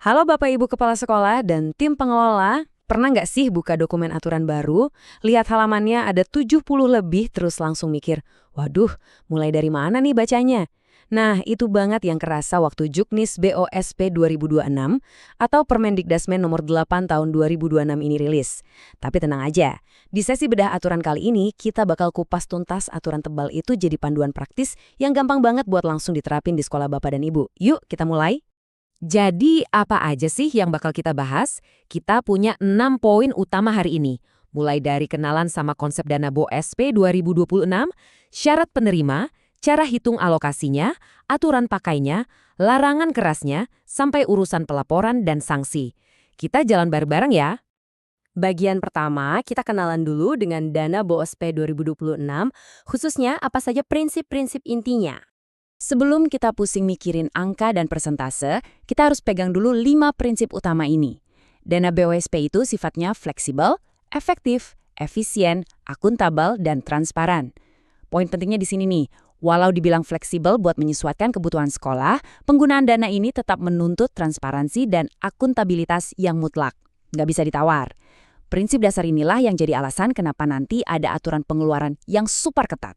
Halo Bapak Ibu Kepala Sekolah dan tim pengelola, pernah nggak sih buka dokumen aturan baru, lihat halamannya ada 70 lebih terus langsung mikir, waduh, mulai dari mana nih bacanya? Nah, itu banget yang kerasa waktu Juknis BOSP 2026 atau Permendikdasmen nomor 8 tahun 2026 ini rilis. Tapi tenang aja, di sesi bedah aturan kali ini kita bakal kupas tuntas aturan tebal itu jadi panduan praktis yang gampang banget buat langsung diterapin di sekolah Bapak dan Ibu. Yuk, kita mulai. Jadi apa aja sih yang bakal kita bahas? Kita punya 6 poin utama hari ini. Mulai dari kenalan sama konsep dana BOSP 2026, syarat penerima, cara hitung alokasinya, aturan pakainya, larangan kerasnya, sampai urusan pelaporan dan sanksi. Kita jalan bareng-bareng ya. Bagian pertama, kita kenalan dulu dengan dana BOSP 2026, khususnya apa saja prinsip-prinsip intinya. Sebelum kita pusing mikirin angka dan persentase, kita harus pegang dulu 5 prinsip utama ini. Dana BOSP itu sifatnya fleksibel, efektif, efisien, akuntabel, dan transparan. Poin pentingnya di sini nih, walau dibilang fleksibel buat menyesuaikan kebutuhan sekolah, penggunaan dana ini tetap menuntut transparansi dan akuntabilitas yang mutlak. Nggak bisa ditawar. Prinsip dasar inilah yang jadi alasan kenapa nanti ada aturan pengeluaran yang super ketat.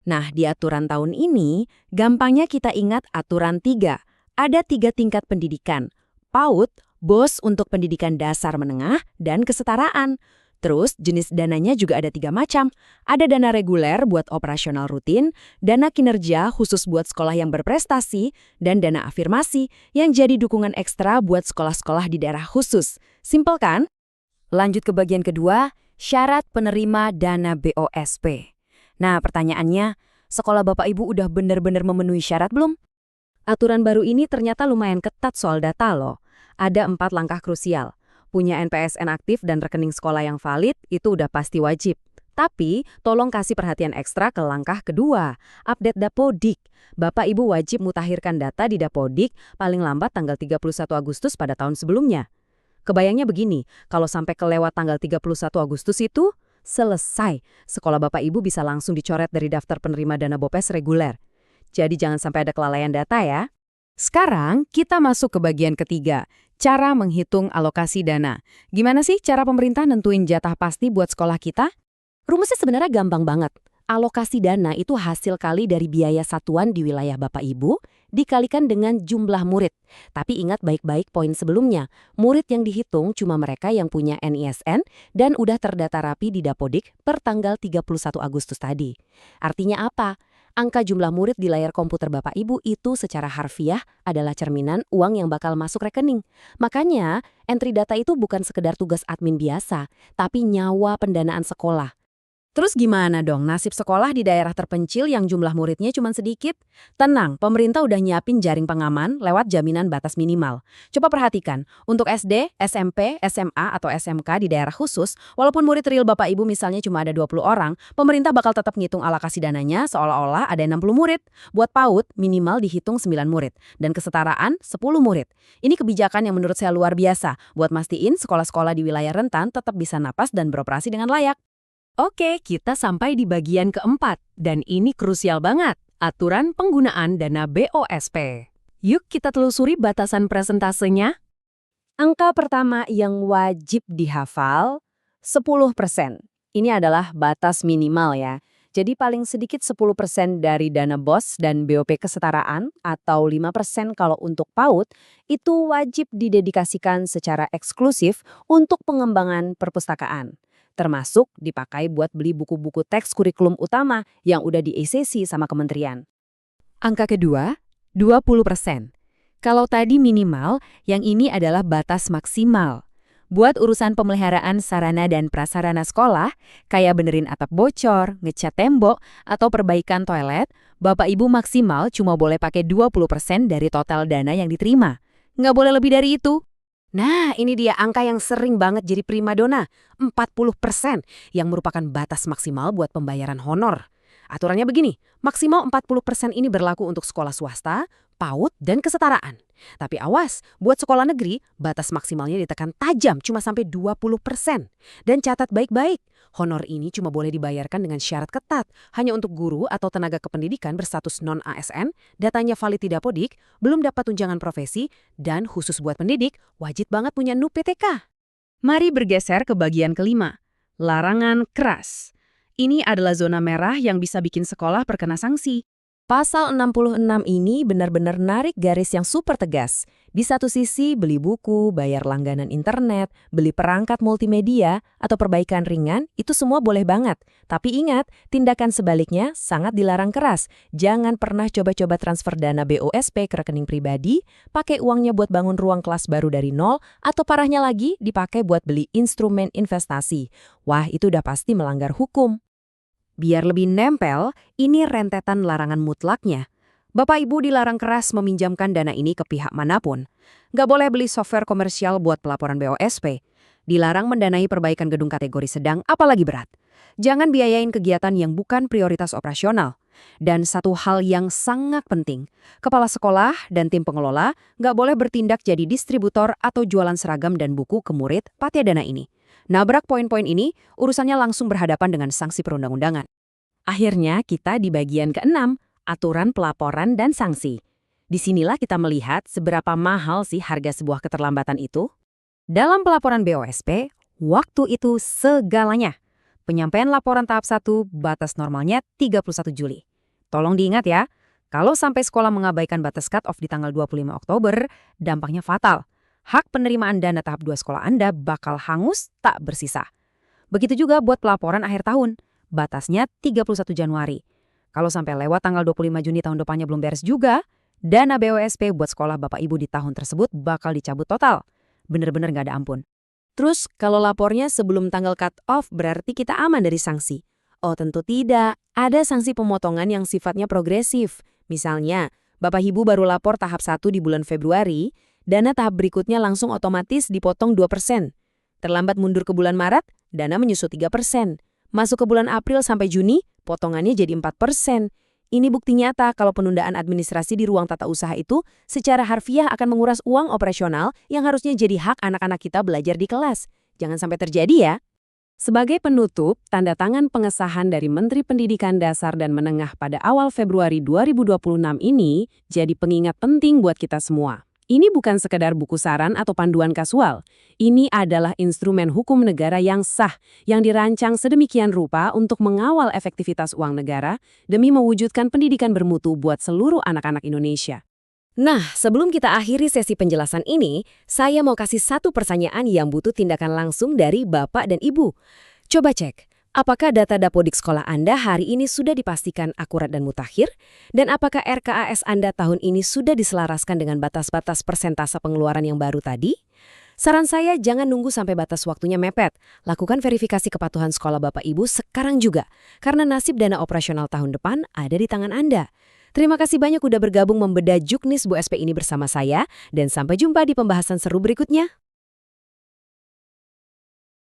Nah, di aturan tahun ini, gampangnya kita ingat aturan 3. Ada 3 tingkat pendidikan. PAUD, BOS untuk pendidikan dasar menengah, dan kesetaraan. Terus, jenis dananya juga ada 3 macam. Ada dana reguler buat operasional rutin, dana kinerja khusus buat sekolah yang berprestasi, dan dana afirmasi yang jadi dukungan ekstra buat sekolah-sekolah di daerah khusus. Simpel kan? Lanjut ke bagian kedua, syarat penerima dana BOSP. Nah, pertanyaannya, sekolah Bapak Ibu udah benar-benar memenuhi syarat belum? Aturan baru ini ternyata lumayan ketat soal data loh. Ada 4 langkah krusial. Punya NPSN aktif dan rekening sekolah yang valid, itu udah pasti wajib. Tapi, tolong kasih perhatian ekstra ke langkah kedua, update Dapodik. Bapak Ibu wajib mutakhirkan data di Dapodik paling lambat tanggal 31 Agustus pada tahun sebelumnya. Kebayangnya begini, kalau sampai kelewat tanggal 31 Agustus itu, selesai. Sekolah Bapak Ibu bisa langsung dicoret dari daftar penerima dana BOPES reguler. Jadi jangan sampai ada kelalaian data ya. Sekarang kita masuk ke bagian ketiga, cara menghitung alokasi dana. Gimana sih cara pemerintah nentuin jatah pasti buat sekolah kita? Rumusnya sebenarnya gampang banget. Alokasi dana itu hasil kali dari biaya satuan di wilayah Bapak Ibu dikalikan dengan jumlah murid. Tapi ingat baik-baik poin sebelumnya, murid yang dihitung cuma mereka yang punya NISN dan udah terdata rapi di Dapodik per tanggal 31 Agustus tadi. Artinya apa? Angka jumlah murid di layar komputer Bapak Ibu itu secara harfiah adalah cerminan uang yang bakal masuk rekening. Makanya, entry data itu bukan sekedar tugas admin biasa, tapi nyawa pendanaan sekolah. Terus gimana dong nasib sekolah di daerah terpencil yang jumlah muridnya cuma sedikit? Tenang, pemerintah udah nyiapin jaring pengaman lewat jaminan batas minimal. Coba perhatikan, untuk SD, SMP, SMA, atau SMK di daerah khusus, walaupun murid real Bapak Ibu misalnya cuma ada 20 orang, pemerintah bakal tetap ngitung alokasi dananya seolah-olah ada 60 murid. Buat PAUD, minimal dihitung 9 murid. Dan kesetaraan, 10 murid. Ini kebijakan yang menurut saya luar biasa, buat mastiin sekolah-sekolah di wilayah rentan tetap bisa napas dan beroperasi dengan layak. Oke, kita sampai di bagian keempat, dan ini krusial banget, aturan penggunaan dana BOSP. Yuk kita telusuri batasan presentasenya. Angka pertama yang wajib dihafal, 10%. Ini adalah batas minimal ya. Jadi paling sedikit 10% dari dana BOS dan BOP kesetaraan, atau 5% kalau untuk PAUD, itu wajib didedikasikan secara eksklusif untuk pengembangan perpustakaan. Termasuk dipakai buat beli buku-buku teks kurikulum utama yang udah di-ACC sama kementerian. Angka kedua, 20%. Kalau tadi minimal, yang ini adalah batas maksimal. Buat urusan pemeliharaan sarana dan prasarana sekolah, kayak benerin atap bocor, ngecat tembok, atau perbaikan toilet, Bapak Ibu maksimal cuma boleh pakai 20% dari total dana yang diterima. Nggak boleh lebih dari itu. Nah, ini dia angka yang sering banget jadi primadona, 40%, yang merupakan batas maksimal buat pembayaran honor. Aturannya begini, maksimal 40% ini berlaku untuk sekolah swasta, PAUD, dan kesetaraan. Tapi awas, buat sekolah negeri, batas maksimalnya ditekan tajam cuma sampai 20%. Dan catat baik-baik, honor ini cuma boleh dibayarkan dengan syarat ketat, hanya untuk guru atau tenaga kependidikan berstatus non-ASN, datanya valid di Dapodik, belum dapat tunjangan profesi, dan khusus buat pendidik, wajib banget punya NUP PTK. Mari bergeser ke bagian kelima, larangan keras. Ini adalah zona merah yang bisa bikin sekolah terkena sanksi. Pasal 66 ini benar-benar narik garis yang super tegas. Di satu sisi, beli buku, bayar langganan internet, beli perangkat multimedia, atau perbaikan ringan, itu semua boleh banget. Tapi ingat, tindakan sebaliknya sangat dilarang keras. Jangan pernah coba-coba transfer dana BOSP ke rekening pribadi, pakai uangnya buat bangun ruang kelas baru dari nol, atau parahnya lagi, dipakai buat beli instrumen investasi. Wah, itu udah pasti melanggar hukum. Biar lebih nempel, ini rentetan larangan mutlaknya. Bapak Ibu dilarang keras meminjamkan dana ini ke pihak manapun. Nggak boleh beli software komersial buat pelaporan BOSP. Dilarang mendanai perbaikan gedung kategori sedang, apalagi berat. Jangan biayain kegiatan yang bukan prioritas operasional. Dan satu hal yang sangat penting, kepala sekolah dan tim pengelola nggak boleh bertindak jadi distributor atau jualan seragam dan buku ke murid patia dana ini. Nabrak poin-poin ini, urusannya langsung berhadapan dengan sanksi perundang-undangan. Akhirnya kita di bagian ke-6, aturan pelaporan dan sanksi. Disinilah kita melihat seberapa mahal sih harga sebuah keterlambatan itu. Dalam pelaporan BOSP, waktu itu segalanya. Penyampaian laporan tahap 1, batas normalnya 31 Juli. Tolong diingat ya, kalau sampai sekolah mengabaikan batas cut-off di tanggal 25 Oktober, dampaknya fatal. Hak penerimaan dana tahap 2 sekolah Anda bakal hangus tak bersisa. Begitu juga buat pelaporan akhir tahun, batasnya 31 Januari. Kalau sampai lewat tanggal 25 Juni tahun depannya belum beres juga, dana BOSP buat sekolah Bapak Ibu di tahun tersebut bakal dicabut total. Bener-bener nggak ada ampun. Terus kalau lapornya sebelum tanggal cut-off berarti kita aman dari sanksi? Oh tentu tidak, ada sanksi pemotongan yang sifatnya progresif. Misalnya, Bapak Ibu baru lapor tahap 1 di bulan Februari, dana tahap berikutnya langsung otomatis dipotong 2%. Terlambat mundur ke bulan Maret, dana menyusut 3%. Masuk ke bulan April sampai Juni, potongannya jadi 4%. Ini bukti nyata kalau penundaan administrasi di ruang tata usaha itu secara harfiah akan menguras uang operasional yang harusnya jadi hak anak-anak kita belajar di kelas. Jangan sampai terjadi ya. Sebagai penutup, tanda tangan pengesahan dari Menteri Pendidikan Dasar dan Menengah pada awal Februari 2026 ini jadi pengingat penting buat kita semua. Ini bukan sekedar buku saran atau panduan kasual. Ini adalah instrumen hukum negara yang sah, yang dirancang sedemikian rupa untuk mengawal efektivitas uang negara demi mewujudkan pendidikan bermutu buat seluruh anak-anak Indonesia. Nah, sebelum kita akhiri sesi penjelasan ini, saya mau kasih satu pertanyaan yang butuh tindakan langsung dari Bapak dan Ibu. Coba cek. Apakah data Dapodik sekolah Anda hari ini sudah dipastikan akurat dan mutakhir? Dan apakah RKAS Anda tahun ini sudah diselaraskan dengan batas-batas persentase pengeluaran yang baru tadi? Saran saya jangan nunggu sampai batas waktunya mepet. Lakukan verifikasi kepatuhan sekolah Bapak Ibu sekarang juga. Karena nasib dana operasional tahun depan ada di tangan Anda. Terima kasih banyak udah bergabung membedah Juknis Bu SP ini bersama saya. Dan sampai jumpa di pembahasan seru berikutnya.